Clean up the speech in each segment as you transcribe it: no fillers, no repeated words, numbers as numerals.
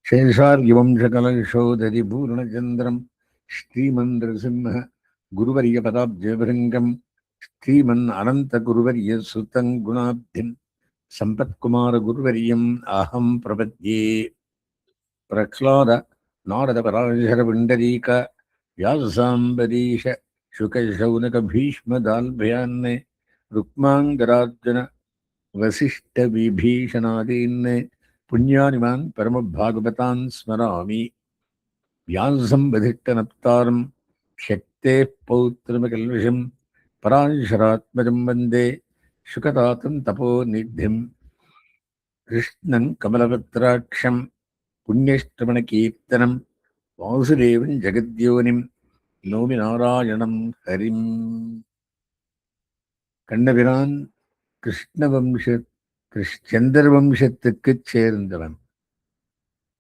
शेषार्यवंशकलशोदरि पूर्णचन्द्रं श्रीमन्द्रसिंह गुरुवर्यपदाब्जभृङ्गं श्रीमन् अनन्तगुरुवर्यसुतं गुणाब्धिं सम्पत्कुमारगुरुवर्यम् अहं प्रपद्ये। प्रह्लाद नारदपराशरपुण्डरीक व्याससाम्बरीश शुकशौनकभीष्मदाल्भयान् रुक्माङ्गरार्जुन वसिष्ठविभीषणादीन् पुण्यानिमान् परमभागवतान् स्मरामि। व्यासं वधिष्ठनप्तारं शक्तेः पौत्रमकल्मषं पराशरात्मजं वन्दे शुकतातं तपोनिधिं कृष्णं कमलपत्राक्षं पुण्यश्रवणकीर्तनं वासुदेवं जगद्योनिं नौमि नारायणं हरिम्. கண்ணபிரான் சந்திர வம்சத்துக்குச் சேர்ந்தவன்.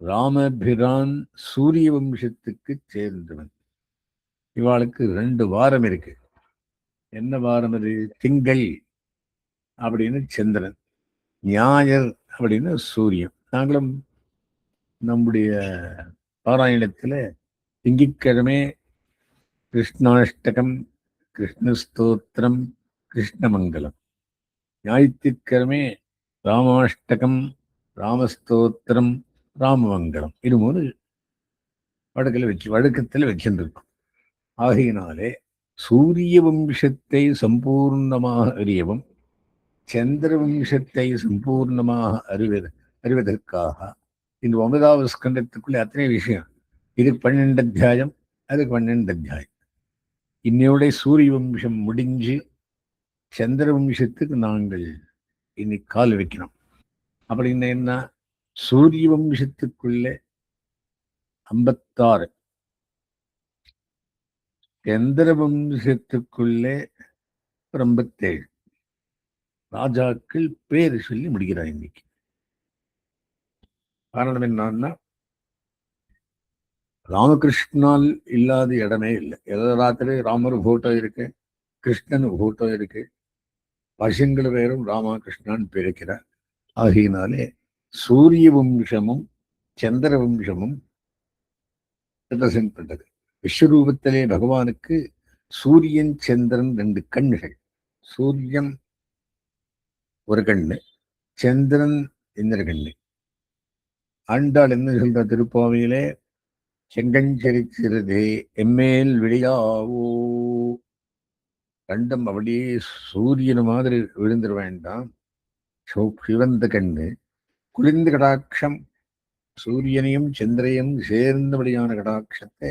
ராமபிரான் சூரிய வம்சத்துக்குச் சேர்ந்தவன். இவாளுக்கு 2 வாரம் இருக்கு. என்ன வாரம் அது? திங்கள் அப்படின்னு சந்திரன், ஞாயிறு அப்படின்னு சூரியன். நாங்களும் நம்முடைய பாராயணத்துல திங்கட்கிழமை கிருஷ்ணாஷ்டகம், கிருஷ்ணஸ்தோத்திரம், கிருஷ்ணமங்கலம். ஞாயிற்றுக்கிழமை ராமாஷ்டகம், ராமஸ்தோத்திரம், ராமமங்கலம். இது 3 வழக்கத்தில் வச்சிருக்கும். ஆகையினாலே சூரிய வம்சத்தை சம்பூர்ணமாக அறியவும் சந்திர வம்சத்தை சம்பூர்ணமாக அறிவதற்காக இந்த 9வது ஸ்கந்தத்துக்குள்ள அத்தனை விஷயம். இதுக்கு 12 அத்தியாயம், அதுக்கு 12 அத்தியாயம். இன்னையோட சூரிய வம்சம் முடிஞ்சு சந்திர வம்சத்துக்கு நாங்கள் இன்னைக்கு கால் வைக்கணும். அப்படின்னு என்ன? சூரிய வம்சத்துக்குள்ள 56, சந்திர வம்சத்துக்குள்ளே 57 ராஜாக்கள் பேர் சொல்லி முடிக்கிறார் இன்னைக்கு. காரணம் என்னன்னா, ராமகிருஷ்ணால் இல்லாத இடமே இல்லை. எல்லாத்திலே ராமர் போட்டோ இருக்கு, கிருஷ்ணன் போட்டோ இருக்கு, பசங்கள் பேரும் ராமகிருஷ்ணான் பிறக்கிறார். ஆகையினாலே சூரிய வம்சமும் சந்திர வம்சமும் ரெப்ரசென்ட் பண்றது. விஸ்வரூபத்திலே பகவானுக்கு சூரியன் சந்திரன் 2 கண்ணுகள். சூரியன் ஒரு கண்ணு, சந்திரன் இன்னொரு கண்ணு. ஆண்டாள் என்ன சொல்ற திருப்பாவையிலே? செங்கஞ்சரிச்சிறதே எம்மேல் விழியாவோ. கண்டம் அப்படியே சூரியன் மாதிரி விழுந்துட வேண்டாம். சிவந்த கண்ணு, குளிர்ந்த கடாட்சம், சூரியனையும் சந்திரையும் சேர்ந்தபடியான கடாட்சத்தை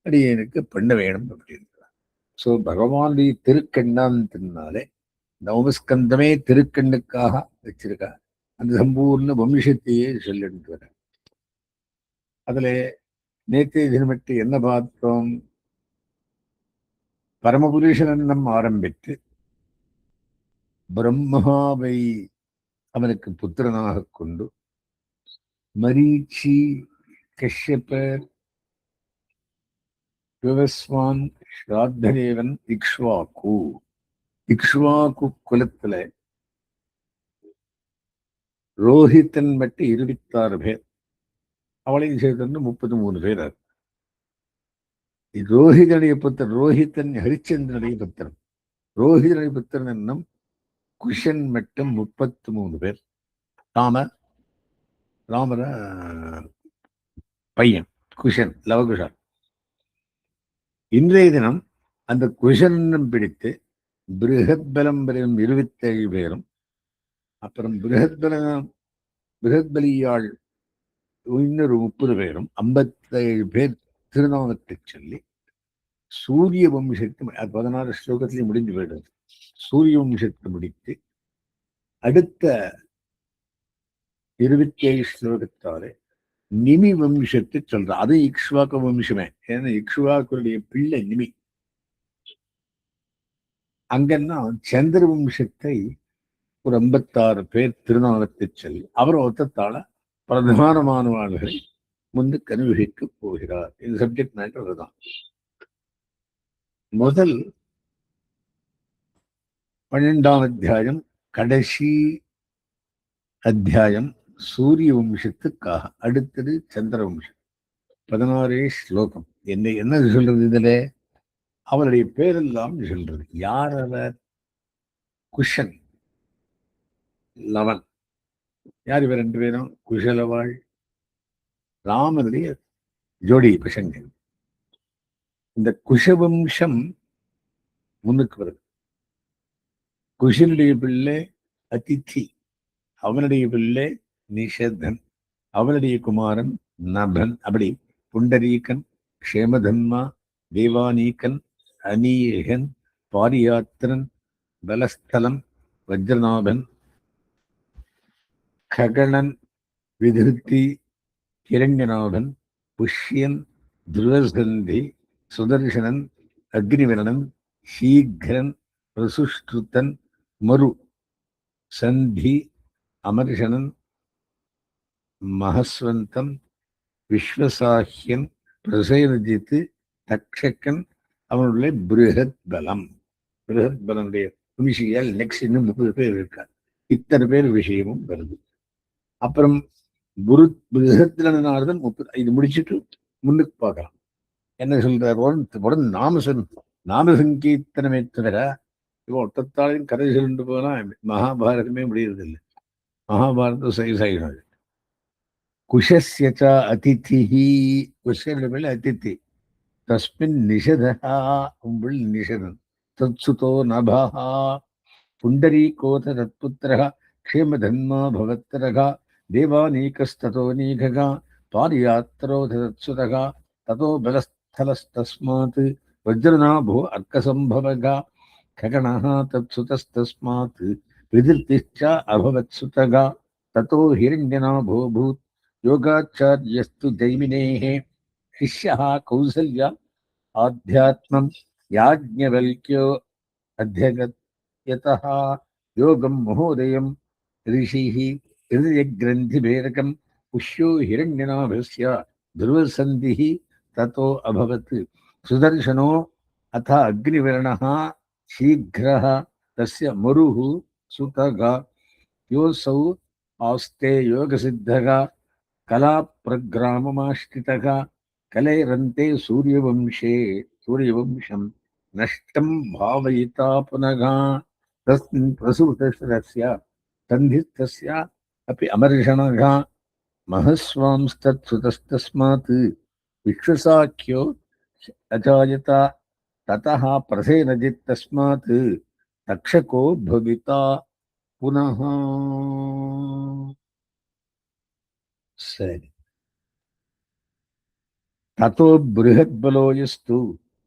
அடியனுக்கு பண்ண வேணும் அப்படின்றார். ஸோ பகவானுடைய திருக்கண்ணாந்தினாலே நவமஸ்கந்தமே திருக்கண்ணுக்காக வச்சிருக்கா. அந்த சம்பூர்ண வம்சத்தையே சொல்லிட்டு வர. அதுல நேற்றைய தினமட்டு என்ன பார்த்தோம்? பரமபுருஷனம் ஆரம்பித்து பிரம்மாவை அவனுக்கு புத்திரனாக கொண்டு மரீச்சி, கஷ்யபர், விவஸ்வான், ஸ்ராத்ததேவன், இக்ஷ்வாக்கு குலத்துல ரோஹித்தன் மட்டும் 26 பேர். அவளையும் சேர்த்து 33 பேர். ரோஹிதனுடைய புத்திரன், ரோஹித்தன் ஹரிச்சந்திரனுடைய புத்திரன். ரோஹிதனுடைய புத்திரன் என்னும் குஷன் மட்டும் 33 பேர். ராமர பையன் குஷன், லவகுஷன். இன்றைய தினம் அந்த குஷனும் பிடித்து பிருகத்பலம் 27 பேரும், அப்புறம் பிருகத்பலியாள் இன்னொரு 30 பேரும், 57 பேர் திருநாமத்தை சொல்லி சூரிய வம்சத்தை 16 ஸ்லோகத்திலே முடிஞ்சு போயிடுது. சூரிய வம்சத்தை முடித்து அடுத்த 27 ஸ்லோகத்தாலே நிமி வம்சத்தை சொல்ற. அது இக்ஷ்வாக்கு வம்சமே. ஏன்னா இக்ஷ்வாக்குடைய பிள்ளை நிமி. அங்கன்னா சந்திர வம்சத்தை ஒரு 56 பேர் திருநாமத்தை சொல்லி அவர் ஒத்தத்தால பிரதானமானவர்களை முன்னுக்கு அனுபவிக்க போகிறார். இந்த சப்ஜெக்ட் மேட்டர் அதுதான். முதல் 12ஆம் அத்தியாயம் கடைசி அத்தியாயம் சூரிய வம்சத்துக்காக. அடுத்தது சந்திர வம்சம். 16 ஸ்லோகம். என்ன சொல்றது இதுல? அவருடைய பேரெல்லாம் சொல்றது. யார் அவர்? Cushion, eleven. யார் இவர் 2 பேரும்? குஷலவாள், ராமனுடைய ஜோடி பசங்க. இந்த குஷவம்சம் முன்னுக்கு வருது. குஷனுடைய பிள்ளை அதித்தி, அவனுடைய பிள்ளை நிஷதன், அவனுடைய குமாரன் நபன். அப்படி புண்டரீகன், க்ஷேமதன்மா, தேவானீகன், அநீகன், பாரியாத்திரன், பலஸ்தலம், வஜ்ரநாபன், ககணன், விதிருத்தி, ஹிரண்யநாபன், புஷ்யன், துருவசந்தி, சுதர்சனன், அக்னிவரணன், சீக்கிரன், பிரசுஷ்ருத்தன், மரு, சந்தி, அமர்ஷனன், மகஸ்வந்தம், விஸ்வசாஹ்யன், பிரசேனஜித்து, தக்ஷக்கன், அவனுடைய பிருஹத் பலம். பிருஹத் பலனுடைய விஷயால் நெக்ஸ்ட் இன்னும் 30 பேர் இருக்கார். இத்தனை பேர் விஷயமும் வருது. அப்புறம் பிருஹத்நாரதன் 30. இது முடிச்சுட்டு முன்னுக்கு பார்க்கலாம். என்ன சொல்றார்? உடனே நாம சங்கீர்த்தனமே தவிர இவன் ஒட்டத்தாளின் கதை சொல்லிட்டு போனா மகாபாரதமே முடியறதில்லை. மகாபாரதம் சைசாயிடும். குஷஸ்ய அதிதிஹி, குஷனுடைய அதிதி. தஸ்மின் நிஷதா, உங்கள் நிஷதன். தத்சுதோ நபஹா புண்டரீகோத தத்புத்திரஹ க்ஷேமதன்மா பவத்ரஹ தேவானீகஸ்ததோ நீககா பாரியாத்ரோத தத்சுதஹ ததோ பலஸ்தலஸ்தஸ்மாத் வஜ்ரநாபோ அர்க்கசம்பவகா ககணஹ தத்சுதஸ்தஸ்மாத் விதிர்த்திஷ்ச அபவத்சுதகா ததோ ஹிரண்யநாபோ பூத் யோகாச்சார்யஸ்து ஜைமினேஹ शिष्यः कौसल्या आध्यात्मं याज्ञवल्क्यो अध्यगत्यतः योगं महोदयं ऋषिः हृदयग्रन्थिभेदकं पुष्यो हिरण्यनाभस्य ध्रुवसन्धिः ततो अभवत् सुदर्शनो अथ अग्निवर्णः शीघ्रः तस्य मरुः सुतगा योऽसौ आस्ते योगसिद्धः कलाप्रग्राममाश्रितः कलेरन्ते सूर्यवंशं नष्टं भावयिता पुनः तस्मिन् प्रसूतस्य सन्धिस्तस्य अपि अमर्षणः महस्वांस्तत्सुतस्तस्मात् विश्वसाख्यो अजायत ततः प्रसेनजित्तस्मात् तक्षको भविता पुनः. सरि. ततो बृहद्बलो यस्तु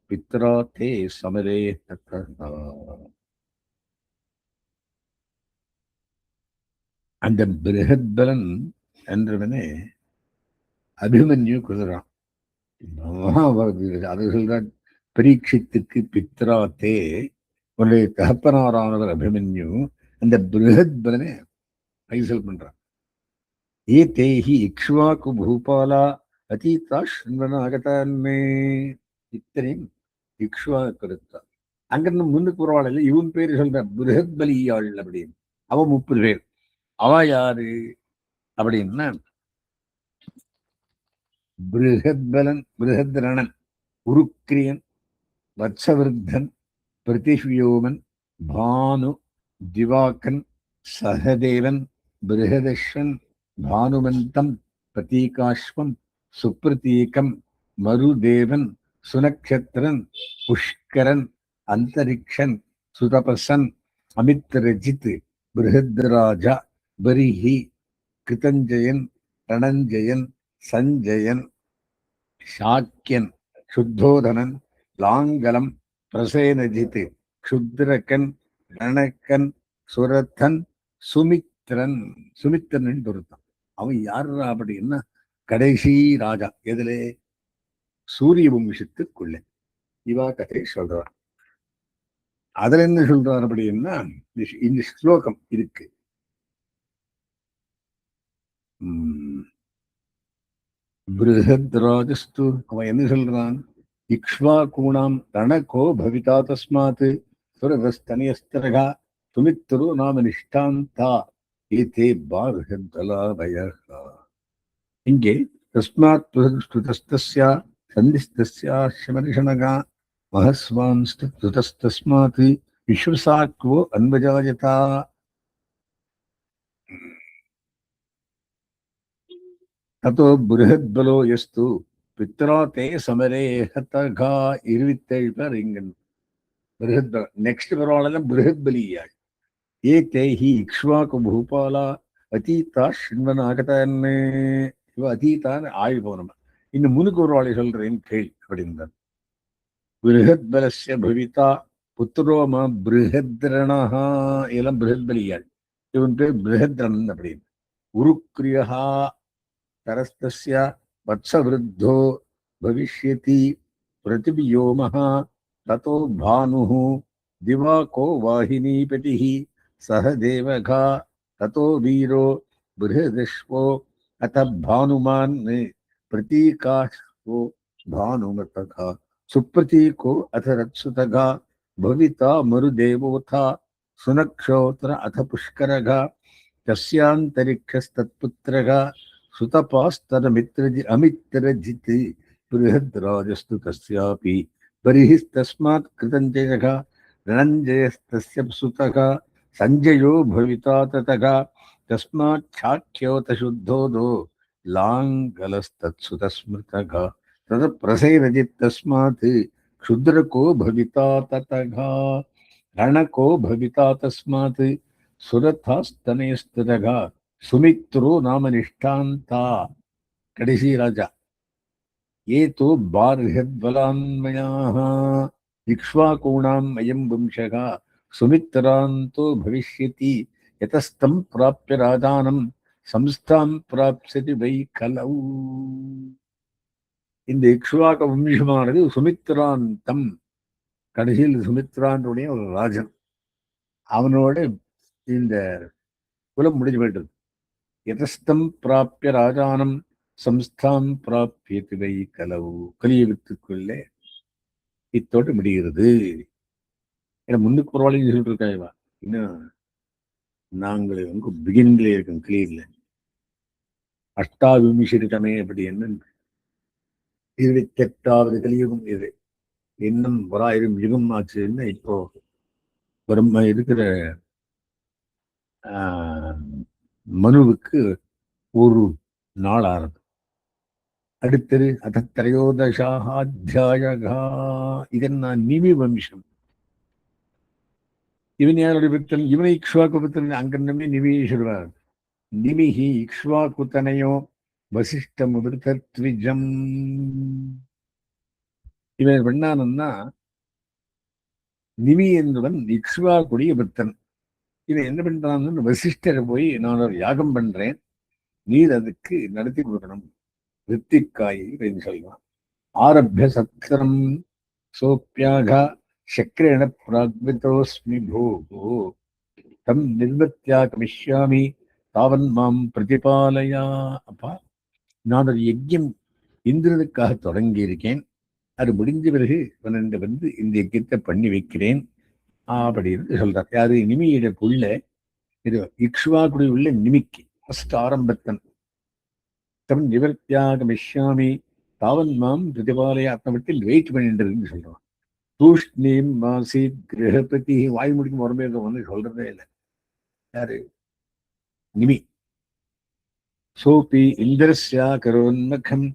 पित्रा ते समरे ततः. அந்த பிருஹத்பலன் என்றவனே அபிமன்யு குதிரான். அது சொல்றான், பரீட்சித்துக்கு பித்ரா தே, உன்னுடைய தகப்பனாரானவர் அபிமன்யு அந்த பிருஹத்பலனை ஐசல் பண்றான். ஏ தேஹி இக்ஷ்வாக்கு பூபாலா அதீதா ஸ்ருண்வனாகதான்மே. இத்தனையும் இக்ஷ்வாக்கு கொடுத்தான். அங்கிருந்து முன்னுக்கு போறவாள் இல்லை, இவன் பேரு சொல்ற பிருஹத்பலியாள் அப்படின்னு. அவன் 30 பேர். அவ யாரு அப்படின்னா பிருஹத்பலன், பிருஹத்ரணன், உருக்கிரியன், வத்சவர்தன், பிரதிவ்யோமன், பானு, திவாகன், சகதேவன், பிருஹதஸ்வன், பானுமந்தம், பிரதீகாஸ்வம், சுப்ரதீகம், மருதேவன், சுனக்ஷத்திரன், புஷ்கரன், அந்தரிக்ஷன், சுதபசன், அமித்ரஜித், பிருஹத்ராஜா, பரிஹி, கிருதஞ்சயன், ரணஞ்சயன், சஞ்சயன், சாக்கியன், சுத்தோதனன், லாங்கலம், பிரசேனஜித், க்ஷுத்ரகன், ரணக்கன், சுரதன், சுமித்ரன். சுமித்ரன் பொருத்தான். அவன் யாரு அப்படின்னா கடைசி ராஜா. எதிலே? சூரிய வம்சத்துக்குள்ள. இவா கதை சொல்றார். அதுல என்ன சொல்றார் அப்படின்னா இந்த ஸ்லோகம் இருக்கு. பிருஹத்ராஜஸ்து, அவன் என்ன சொல்றான்? இக்ஷ்வாகூணாம் தனகோ பவிதா தஸ்மாத் சுரதஸ்தனயஸ்தரகா சுமித்ரு நாம நிஷ்டாந்தா ஏதே பார்ஹத்வலாபயः. இங்கே தஸ்மாத் ஸ்துதஸ்தஸ்ய சந்திஸ்தஸ்ய ஷமரிஷணகா மகஸ்வான்ஸ்துதஸ்தஸ்மாத் விஸ்வசாக்வோ அன்வஜாயதா. ததோ பிருஹத்பலோ யஸ்து பித்ரா தே சமரே ஹதகா. 27 பேர் இங்க பிருஹத். நெக்ஸ்ட் பரவாயில்ல பிருஹத்பலியாள். ஏதே ஹி இக்ஷ்வாகு பூபாலா அதீதா ஷின்வனாகதான். இவ அதீதான் ஆய்வு போனோம். இன்னும் முன்னுக்கு ஒரு வாழை சொல்றேன் கேள் அப்படின்றார். பிருஹத்பலஸ்ய பவிதா புத்திரோம பிருஹத்ரணஹா. இதெல்லாம் பிருஹத்பலியாள். இவன் பேர் பிருஹத்ரன் அப்படின்னு. உருக்ரியா தரஸ்தஸ்ய வத்சவிருத்தோ பவிஷ்யதி பிரதிபியோமஹ. ததோ பானுः திவாகோ வாஹினீபதிः சஹ தேவகா. ததோ வீரோ பிருஹதஸ்வோ அத பானுமான் பிரதீகாஸ்வோ பானுமதகா. சுப்ரதீகோ அத ரத்சுதகா பவிதா மருதேவோதா சுனக்ஷோத்ர அத புஷ்கரகா. தஸ்யாந்தரிக்ஷஸ்தத்புத்ரகா சுதபாஸ்தரமித்ரஜி அமித்ரஜித் பிருஹத்ராஜஸ்து தஸ்யாபி பரிஹிஸ்தஸ்மாத் கிருதஞ்சயகா ரணஞ்சயஸ்தஸ்ய சுதகா சஞ்சயோ பவிதா ததகா. தஸ்மாத் சாக்கியோத சுத்தோதோ லாங்கலஸ்தத்சுதஸ்மிருதகா. தத பிரசைரஜித் தஸ்மாத் க்ஷுத்ரகோ பவிதா ததகா. ரணகோ பவிதா தஸ்மாத் சுரதாஸ்தனயஸ்ததகா. சுமித்ரோ நாம நிஷ்டாந்தா. கடைசி ராஜா. ஏதோ பார்ஹத்வலான்மயாः இக்ஷ்வாகூணாம் அயம் வம்சகா சுமித்ராந்தோ பவிஷ்யதி யதஸ்தம் பிராப்ய ராஜானம் சம்ஸ்தாம் பிராப்ஸ்யதி வை கலௌ. இந்த இக்ஷ்வாக வம்சமானது சுமித்ராந்தம். கடைசியில் சுமித்ரானுடைய ஒரு ராஜன். அவனோட இந்த குலம் முடிஞ்சு போயிட்டது. யதஸ்தம் பிராப்ய ராஜானம் சம்ஸ்தாம் பிராப்யதி வை கலவு. கலியுகத்துக்குள்ளே இத்தோடு முடிகிறது. ஏன்னா முன்னுக்கு பரவாயில்லைன்னு சொல்லிட்டு இருக்காய்வா. இன்னும் நாங்கள் வந்து பிகின்ல இருக்கோம், கிளியர்ல. அஷ்டாவிமிஷிதமே அப்படி என்ன 28வது கலியுகம் இது. இன்னும் 1000 யுகம் ஆச்சுன்னா இப்போ பிரம்ம இருக்கிற மனுவுக்கு ஒரு நாள் ஆரம்பம். அடுத்தது அதத்திரையோதசாத்தியாயகா. இதென்ன நிமி வம்சம். இவன் யாருடைய புத்தன்? இவனை இக்ஷ்வாக்கு புத்தன். அங்கன்னமே நிமி சொல்வார். நிமிஹி இக்ஷ்வாக்குத்தனையோ வசிஷ்டம் விருத்தத்விஜம். இவன் பண்ணானன்னா நிமி என்பவன் இக்ஷ்வாக்குடைய புத்தன். இவன் என்ன பண்றான்னு வசிஷ்டரை போய் நான் ஒரு யாகம் பண்றேன், நீர் அதுக்கு நடத்தி கொடுக்கணும், ரித்திக்காய் அப்படின்னு சொல்லுவான். ஆரம்பிய சத்திரம் சோப்பியாக சக்கரேண பிராக்விதோஸ்மி போகோ தம் நிர்வத்தியாகமிஷ்யாமி தாவன் மாம் பிரதிபாலயா. அப்பா, நான் ஒரு யஜ்யம் இந்திரனுக்காக தொடங்கி இருக்கேன். அது முடிஞ்ச பிறகு 12 வந்து இந்த யஜ்யத்தை பண்ணி வைக்கிறேன் அப்படின்னு சொல்றார். யாரு? நிமியிட புள்ள. இது இக்ஷ்வாக்குடி உள்ள நிமிக்கு ஃபர்ஸ்ட் ஆரம்பத்தன். தம் நிவர்த்தியாகமிஷ்யாமி தாவன் மாம் பிரதிபாலயா. அத்தமட்டில் வெயிட் பண்ணிட்டு சொல்றான். தூஷ்ணீம் மாசி கிரகபதி. வாய் முடிக்கும் உடம்பே வந்து சொல்றதே இல்லை. யாரு? நிமி. சோபி இந்திரஸ்யா கரோன்மகம்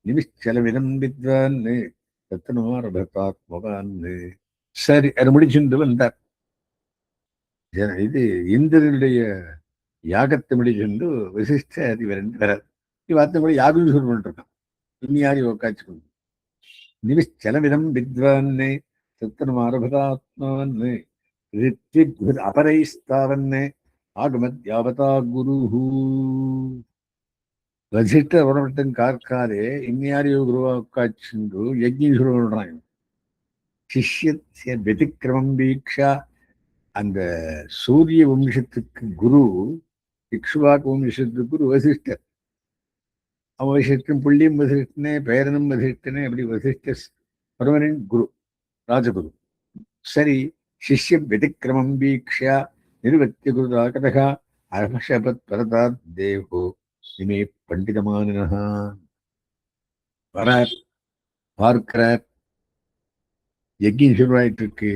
நிமிச்சலவிதம் வித்வான் ரத்னமாரபதாத்மகான். சரி, அது முடிச்சுட்டு வந்தார். இது இந்திரனுடைய யாகத்தை முடிச்சுண்டு விசிஷ்ட அதிபரன் வரார். இவார்த்தை கூட யாரும் சொல்லி பண்ணிருக்கான். இனி யாரையும் உக்காச்சுக்கணும். நிமிச்சலவிதம் வித்வான் ரத்னமாரபதாத்மவன் அபரைஸ்தாவன் ஆகமத் யாவதா குருஹூ. வசிஷ்ட உடம்பட்டன் கார்க்காரே இன்யாரியோ குருவாக்காச்சுண்டு யஜ்னீஸ்வரன் சிஷ்யத்திய வெதிக்கிரமம் வீக்ஷா. அந்த சூரிய வம்சத்துக்கு குரு, இக்ஷ்வாக்கு வம்சத்துக்கு குரு வசிஷ்டர். அவன் வசிஷ்டன் புள்ளியும் வசிஷ்டனே, பேரனும் வசிஷ்டனே. அப்படி வசிஷ்ட பர்மனன்ட் குரு, ராஜகுரு. சரி, சிஷ்ய வெதிக்கிரமம் வீக்ஷா நிர்வத்திய குருதாகதகா அகஷபத் பரதாத் தேவோ இமே பண்டிதமானஹா. வரார், பார்க்கிறார், யஜ்யம் சுருவாயிட்டு இருக்கு.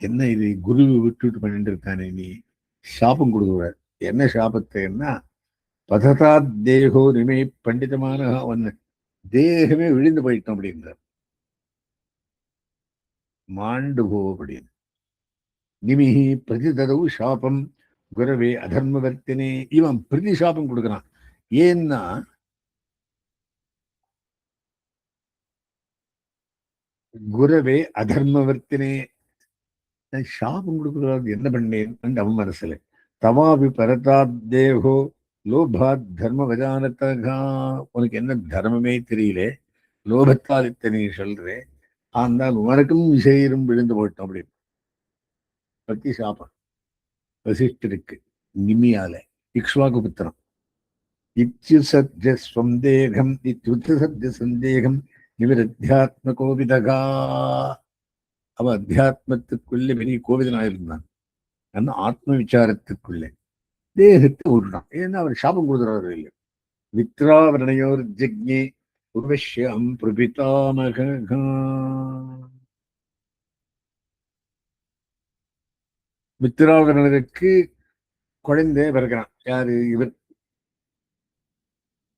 என்ன இது, குருவை விட்டுட்டு பண்ணிட்டு இருக்கானே நீ, சாபம் கொடுக்குறார். என்ன சாபத்தைன்னா, பததாத் தேகோ நிமை பண்டிதமான ஒன்னு, தேகமே விழுந்து போயிட்டோம் அப்படின்றார். மாண்டு போ அப்படின்னு. நிமிஹி பிரதிதரவு சாபம் குரவே அதர்மவர்த்தினே. இவன் பிரதி சாபம் கொடுக்குறான். ஏன்னா குரவே அதர்மவர்த்தினே, சாபம் கொடுக்குறாரு, என்ன பண்ணேன் அவன் மனசுல. தவாபி பரதாத் தேகோ லோபாத் தர்ம வஜானத்தகா. உனக்கு என்ன தர்மமே தெரியல, லோபத்தால் இத்தனை சொல்றேன், ஆனால் உனக்கும் விசையரும் விழுந்து போட்டோம் அப்படின்னு பத்தி சாபம் வசிஷ்டருக்கு நிமியால. இக்ஷ்வாகு புத்திரம். இத்யுசத்ய ஸ்வந்தேகம் இத்யுத்சத்ய சந்தேகம் நிவிரத்தியாத்ம கோவிதகா. அவ அத்தியாத்மத்துக்குள்ளே பெரிய கோவிதனாயிருந்தான். ஆனா ஆத்ம விசாரத்துக்குள்ளே தேகத்தை விட்டுட்டான். ஏன்னா அவர் சாபம் கொடுக்குறவர் இல்லை. வித்ராவரணையோர் ஜக்ஞே உர்வஷ்யம் பிரபிதாமக. மித்திராவரனருக்கு குழந்தை பிறக்கிறான். யாரு, இவர்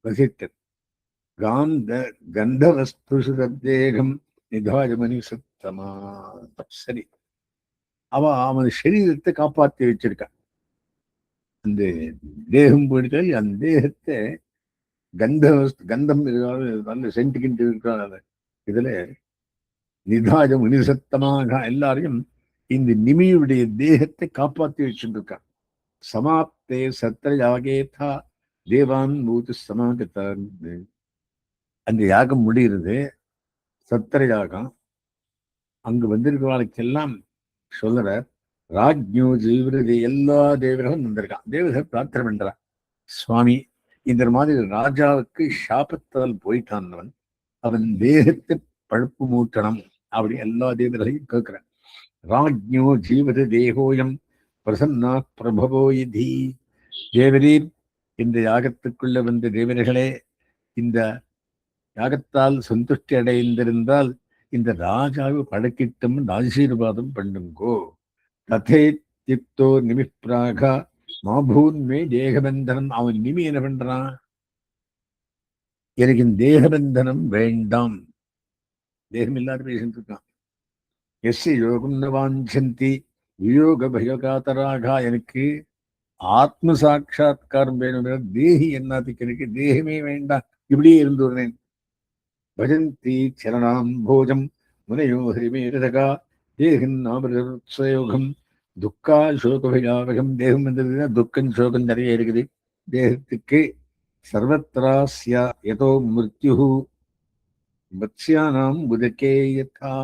வசிஷ்டர். காந்த கந்தவஸ்து சத்தேகம் நிதாஜமணி சத்தமா. சரி, அவன் சரீரத்தை காப்பாற்றி வச்சிருக்கான். அந்த தேகம் போயிட்டால் அந்த தேகத்தை கந்தம் நல்ல சென்டிகிட்டு இருக்கிற இதுல நிதாஜ முனிசத்தமாக எல்லாரையும் இந்த நிமியுடைய தேகத்தை காப்பாற்றி வச்சுருக்கான். சமாப்தே சத்திர யாகேதா தேவான் பூத்து சமாகத்தான். அந்த யாகம் முடிகிறது, சத்திர யாகம். அங்கு வந்திருக்கிறவர்களுக்கெல்லாம் சொல்லுற, ராஜ்யோ ஜீவிரதி எல்லா தேவர்களும் வந்திருக்கான். தேவர்கள் பிரார்த்தனை பண்றான், சுவாமி இந்த மாதிரி ராஜாவுக்கு சாபத்தால் போயிட்டான், அவன் தேகத்தை பழுப்பு மூட்டணும் அப்படி எல்லா தேவர்களையும் கேட்கிறான். ராஜ்யோ ஜீவத தேகோயம் பிரசன்னா பிரபவோ இதி. தேவரீர், இந்த யாகத்துக்குள்ள வந்த தேவர்களே, இந்த யாகத்தால் சந்துஷ்டி அடைந்திருந்தால் இந்த ராஜாவை பழக்கிட்டும் ஆசீர்வாதம் பண்ணுங்கோ. ததே திப்தோ நிமிப்ராகா மாபூன்மே தேகபந்தனம். அவன் நிமி என்ன பண்றான், எனக்கு இந்த தேகபந்தனம் வேண்டாம், தேகம் இல்லாத பேசிட்டு இருக்கான். எஸ் யோகம் வாஞ்சந்தி வியோக பயோகாத்தராகா. எனக்கு ஆத்ம சாட்சா்காரம் வேணும், தேகி என்னத்துக்கு, எனக்கு தேகமே வேண்டாம், இப்படியே இருந்து வருவேன். பஜந்தி சரணாம் போஜம் முனையோ ஹரிமேரதகா தேகன் நாமயோகம் துக்கா சோகபயாவகம். தேகம் வந்ததுன்னா துக்கம் சோகம் நிறைய இருக்குது தேகத்துக்கு. சர்வத்ராஸ்யா யதோ மிருத்யு மத்ஸ்யானாம் உதகே யதா.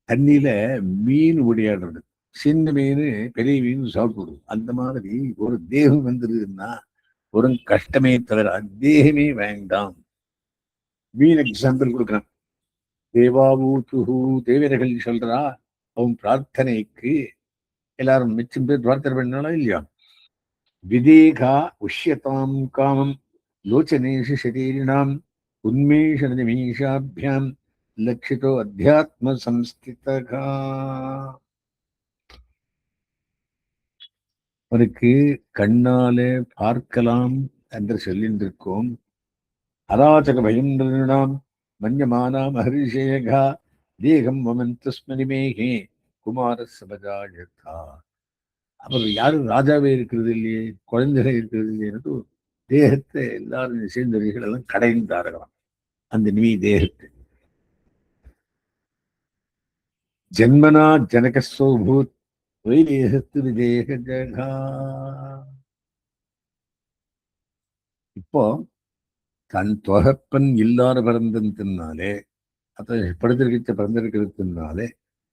தண்ணியில மீன் ஓடியாடுறது, சின்ன மீன் பெரிய மீன் சாப்பிடுது. அந்த மாதிரி ஒரு தேகம் வந்துருதுன்னா ஒரு கஷ்டமே தவிர தேகமே வேண்டாம். மீன் எக்ஸாம்பிள் கொடுக்குறான். தேவாவூத்துஹு, தேவர்கள் சொல்றா, அவன் பிரார்த்தனைக்கு எல்லாரும் மிச்சம் பேர் பிரார்த்தனை பண்ணாலும் இல்லையா. விதேகா உஷ்யதாம் காமம் லோச்சனேஷு சரீரிணாம் உன்மேஷ நிமீஷாபியாம் லட்சிதோ அத்தியாத்ம சம்ஸ்திதகா. அவருக்கு கண்ணாலே பார்க்கலாம் என்று சொல்லின்றிருக்கோம். அராஜக பயந்திரனாம் மன்யமானாம் ஹரிஷேகா தேகம் மமந்தஸ்மனிமேகே குமார சபஜாயதா. அவர் யாரும் ராஜாவே இருக்கிறது இல்லையே, குழந்தைகள் இருக்கிறது இல்லையே, தேகத்தை எல்லாரும் சேர்ந்தவர்கள் எல்லாம் கடைந்தார்களாம். அந்த நிமி தேகத்தை ஜன்மனா ஜனகசோபூத் வைதேகத்து விதேக ஜகா. இப்போ தன் தொகப்பன் இல்லாத பிறந்ததுனாலே, அதை பிறந்திருக்கிறதுனாலே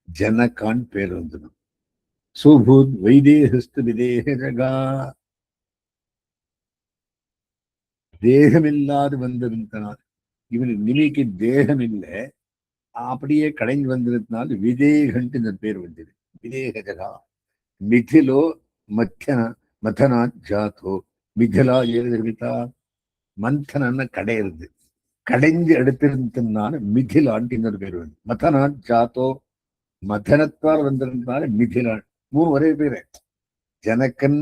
ஜனகான் பேர் வந்துடும். சுபூத் வைதேகஸ்து விதேக ஜகா. தேகமில்லாது வந்திருந்தனால், இவன் நிமிக்கு தேகம் இல்லை, அப்படியே கடைந்து வந்திருந்தனால் விதேகன்ட்டு இந்த பேர் வந்தது, விதேக ஜகா. மிதிலோ மத்தன மதனாத் ஜாத்தோ. மிதிலா ஏது நிர்மிதா. மந்தனன்னு கடையிறது, கடைஞ்சு எடுத்திருந்ததுனால மிதிலான் இன்னொரு பேர் வந்து. மதனாத் ஜாத்தோ, மதனத்தால் வந்திருந்தனால மிதிலான். மூணு ஒரே பேரு. ஜனகன்,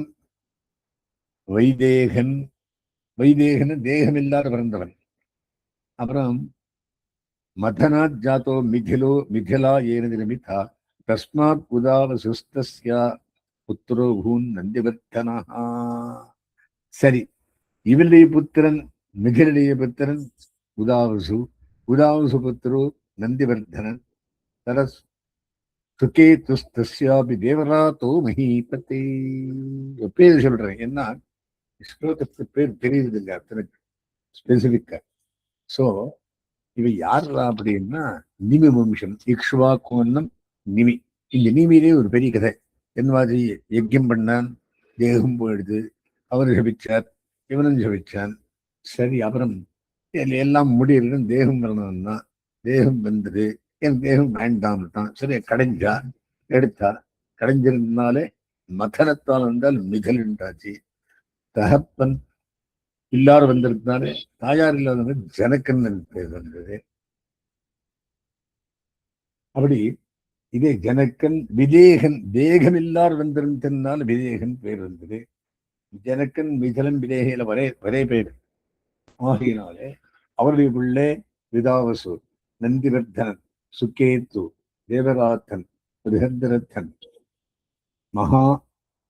வைதேகன். வைதேகன் தேகமில்லாத பிறந்தவன். அப்புறம் மதனாத் ஜாத்தோ மிதிலோ மிதிலா ஏன நிர்மிதா. தஸ்மாத் உதாவசுஸ்தஸ்ய புத்திரோ பூன் நந்திவர்த்தனா. சரி, இவனுடைய புத்திரன், மிதிலுடைய புத்திரன் உதாவசு. உதாவசு புத்திரோ நந்திவர்தனன். தரஸ் சுகேதுஸ்தஸ்யாபி தேவராத்தோ மஹீபதே. பேர் சொல்றேன், என்ன ஸ்லோகத்துக்கு பேர் தெரியுது இல்லை அத்தனை ஸ்பெசிபிக்கா. சோ இவ யாரா அப்படின்னா நிமி வம்சம், இக்ஷ்வாகுவன்னம் நிமி. இந்த நிமியிலே ஒரு பெரிய கதை. என் மாதிரி யஜ்யம் பண்ணான், தேகம் போயிடுது, அவர் ஜபிச்சார், இவனும் ஜபிச்சான். சரி, அப்புறம் எல்லாம் முடியல, தேகம் வரணும்னா தேகம் வந்தது, என் தேகம் வேண்டாம்ட்டான். சரி, கடைஞ்சா, எடுத்தா. கடைஞ்சிருந்தாலே மதனத்தால் வந்தால் மிகல் உண்டாச்சு. தகப்பன் இல்லாத வந்திருந்தாலே, தாயார் இல்லாத ஜனக்கன் பேர் வந்தது. அப்படி இதே ஜனக்கன் விதேகன், தேகமில்லார் வந்திருந்தனால் விதேகன் பேர் வந்தது. ஜனக்கன் மிதலன் விதேகையில ஒரே பேர் ஆகினாலே அவருடைய பிள்ளை விதாவசு, நந்திவர்தனன், சுகேத்து, தேவராத்தன், ரிஹந்தரத்தன், மகா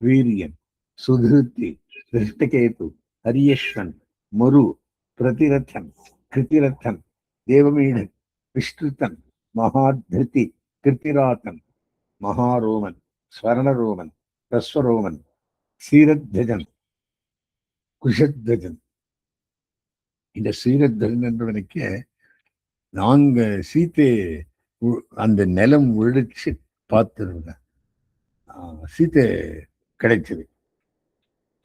வீரியன், சுதிருத்தி, திருஷ்டகேது, ஹரியஸ்வன், மரு, பிரதிரத்தன், கிருத்திரத்தன், தேவமீடன், விஷ்ணுத்தன், மகாதிருத்தி, கிருத்திராத்தன், மகாரோமன், ஸ்வர்ணரோமன், ரஸ்வரோமன், சீரத்வஜன், குஷத்வஜன். இந்த சீரத்வஜன் என்பவனுக்கு நாங்க சீத்தை அந்த நிலம் ஒழிச்சு பார்த்துருந்தேன். சீத்தை கிடைச்சது.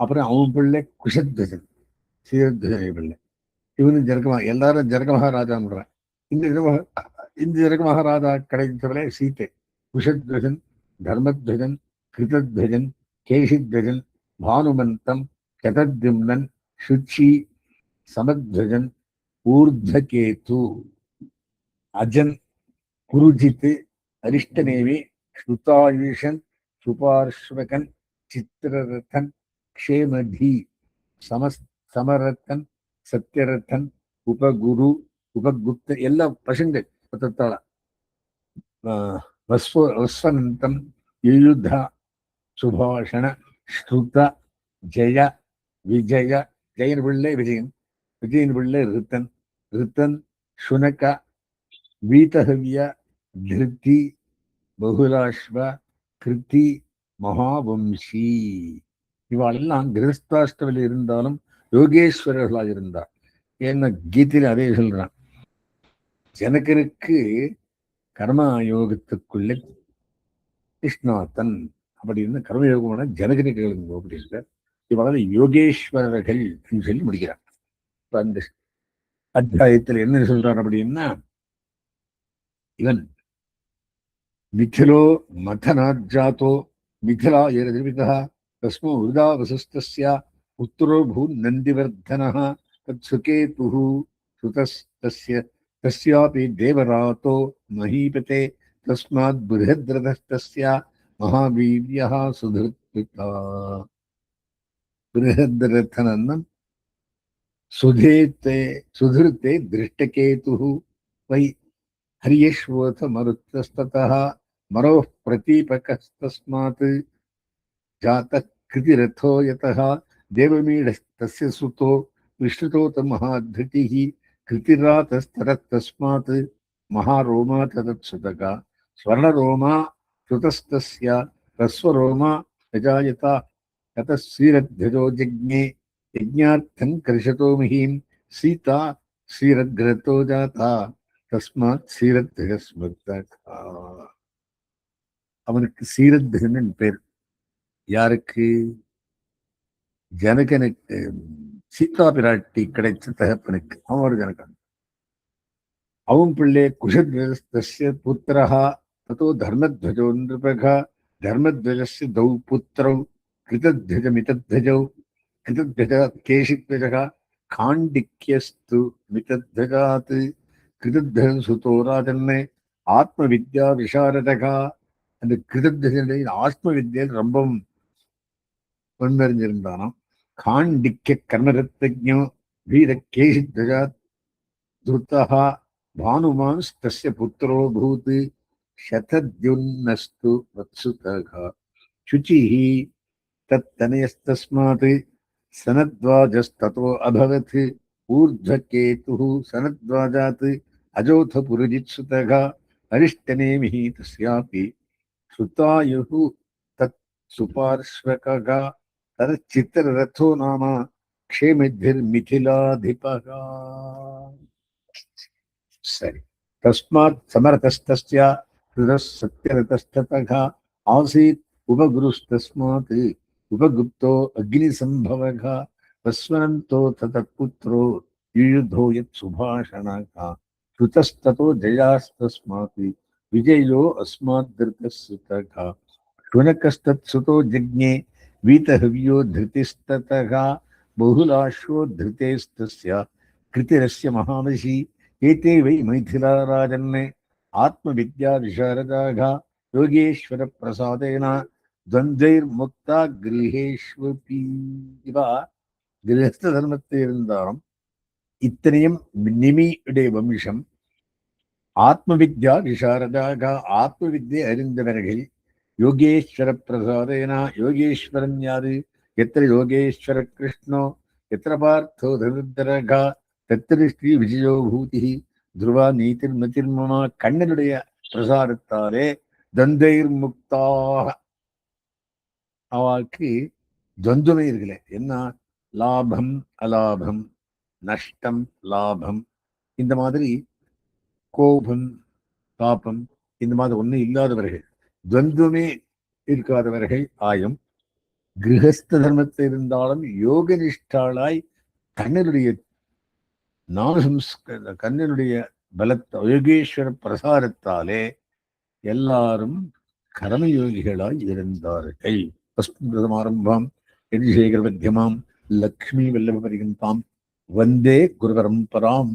அப்புறம் அவன் பிள்ளை குஷத்வஜன், சீரத்வஜனை பிள்ளை. இவனும் ஜனக, எல்லாரும் ஜனக மகாராஜான்றான். இந்த ஜனக மகாராஜா கிடைச்சவளே சீத்தை. குஷத்வஜன், தர்மத்வஜன், கிருதத்வஜன், கேசித்வஜன், பானுமந்தம், கதத்யும்னன், சுச்சி, சமத்வஜன், ஊர்தகேது, அஜன், குருஜித், அரிஷ்டநேமி, ஸ்ருதாயுஷன், சுபார்ஷ்வகன், சித்திரரதன், க்ஷேமதி, சமரத்தன், சத்யரத்தன், உபகுரு, உபகுப்த, எல்லா பசங்கள் பத்தத்தாள. வஸ்வனந்தம், யுயுத, சுபாஷண, ஸ்ருத, ஜெய, விஜய. ஜெயன் பிள்ளை விஜயன், விஜயன் பிள்ளை ரித்தன், ரித்தன், சுனக, வீதஹவ்ய, திருத்தி, பகுலாஸ்வ, கிருத்தி, மகாவம்சி. இவாளெல்லாம் கிரகஸ்தாஷ்டவில் இருந்தாலும் யோகேஸ்வரர்களாக இருந்தார். ஏன்னா கீதையில அதே சொல்றான். ஜனகனுக்கு கர்ம யோகத்துக்குள்ளே கிருஷ்ணாத்தன் அப்படின்னு கர்மயோகமான ஜனகனுக்கு எழுதுங்க அப்படின்ற இவளை யோகேஸ்வரர்கள் சொல்லி முடிக்கிறார். அந்த அத்தியாயத்தில் என்ன சொல்றார் அப்படின்னா, இவன் மிதிலோ மதனாஜாத்தோ மிதிலா ஏரதிர்மிதா தஸ்மோ விருதா வசுஸ்தஸ்ய புத்திரோ பூன் நந்திவர்தனः தத்சுகேதுः சுதஸ்தஸ்ய தஸ்யாபி தேவராத்தோ மஹீபதே தஸ்மாத் பிருஹத்ரதஸ்தஸ்ய மகாவீர்யः சுதிருத்பிதா. பிருஹத்ரதனன் சுதிருத்தே திருஷ்டகேதுः வை ஹரியேஷ்வோத மருத்தஸ்ததः மரோः பிரதீபகஸ்தஸ்மாத் ஜாதः கிருதிரதோ யதः தேவமீடஸ்தஸ்ய சுதோ விஷ்ணுதோத மகாத்ருதிः கிருதிராதஸ்தரத்தஸ்மாத் மகாரோமா ததத்சுதகா ஸ்வர்ணரோமா சுதஸ்தஸ்ய ரஸ்வரோமா யஜாயதா ததः சீரத்வஜோ ஜக்ஞே யஜ்ஞார்த்தம் கரிஷதோ மஹீம் சீதா சீரத்கிரதோ ஜாதா தஸ்மாத் சீரத்வஜஸ்மர்த்தகா. அவனுக்கு சீரத்வஜன் பேர். யாருக்கு? ஜனகனுக்கு, சீதா பிராட்டி கிடைச்ச தகப்பனுக்கு. அவன் ஒரு ஜனகன். அவன் பிள்ளை குஷத்வஜஸ்தஸ்ய புத்திரஹ ததோ தர்மத்வஜோ நிருபக தர்மத்வஜஸ்ய தௌ புத்திரௌ கிருதத்வஜ மிதத்வஜௌ கிருதத்வஜ கேஷித்வஜக காண்டிக்யஸ்து மிதத்வஜாத் கிருதத்வஜ சுதோ ராஜன்னே ஆத்ம வித்யா விசாரதகா. அந்த கிருதத்வஜனுடைய ஆத்ம வித்யில் ரொம்பவும் பொன்மறிஞ்சிருந்தானாம். காண்டிக்ய கர்மரத்னோ வீர கேஷித்வஜாத் துருத்தः பானுமான் தஸ்ய புத்திரோ பூத் शतद्युन्नस्तु वत्सुतः शुचिः तत्तनयस्तस्मात् सनद्वाजस्ततो अभवत् ऊर्ध्वकेतुः सनद्वाजात् अजोथ पुरुजित्सुतः अरिष्टनेमिः तस्यापि श्रुतायुः तत् सुपार्श्वकः तदच्चित्ररथो नाम क्षेमिद्भिर्मिथिलाधिपः. सरि तस्मात् समरतस्तस्य सत्यरतस्ततः आसीत् उपगुरुस्तस्मात् उपगुप्तो अग्निसम्भवः वस्वनन्तो ततपुत्रो युयुधो यत् सुभाषणः श्रुतस्ततो जयास्तस्मात् विजयो अस्माद्धृतस्ततः शुनकस्तत्सुतो जज्ञे वीतहव्यो धृतिस्ततः बहुलाश्वो धृतेस्तस्य कृतिरस्य महामषि एते वै मैथिलाराजन् आत्मविद्या विशारदाः योगेश्वर प्रसादेन द्वन्द्वैर्मुक्ता गृहेष्वपि. இவ கிரகஸ்த தர்மத்தில் இருந்தாலும் இத்தனையும் நிமியுடைய வம்சம் ஆத்ம வித்யா விசாரதாக ஆத்ம வித்யை அறிந்தவர்கள் யோகேஸ்வர பிரசாதேன. யோகேஸ்வரன் யாரு? எத்திர யோகேஸ்வர கிருஷ்ணோ எத்திர பார்த்தோ தருதரக தத்திர ஸ்ரீ விஜயோ பூதி துருவா நீதிர் மதிர்மமா. கண்ணனுடைய பிரசாரத்தாலே தந்தைர் முக்தாக அவளுக்கு துவந்துமே இருக்கல. என்ன லாபம் அலாபம், நஷ்டம் லாபம், இந்த மாதிரி கோபம் தாபம் இந்த மாதிரி ஒன்றும் இல்லாதவர்கள், துவந்துமே இருக்காதவர்கள் ஆயும் கிரகஸ்த தர்மத்தில் இருந்தாலும் யோக நிஷ்டாளாய் கண்ணனுடைய கண்ணனுடைய பலத்த யோகேஸ்வர பிரசாரத்தாலே எல்லாரும் கர்மயோகிகளாய் இருந்தார்கள். ஆரம்பம் யதிசேகர மத்தியமாம் லக்ஷ்மி வல்லப பரியந்தாம் வந்தே குரு பரம்பராம்.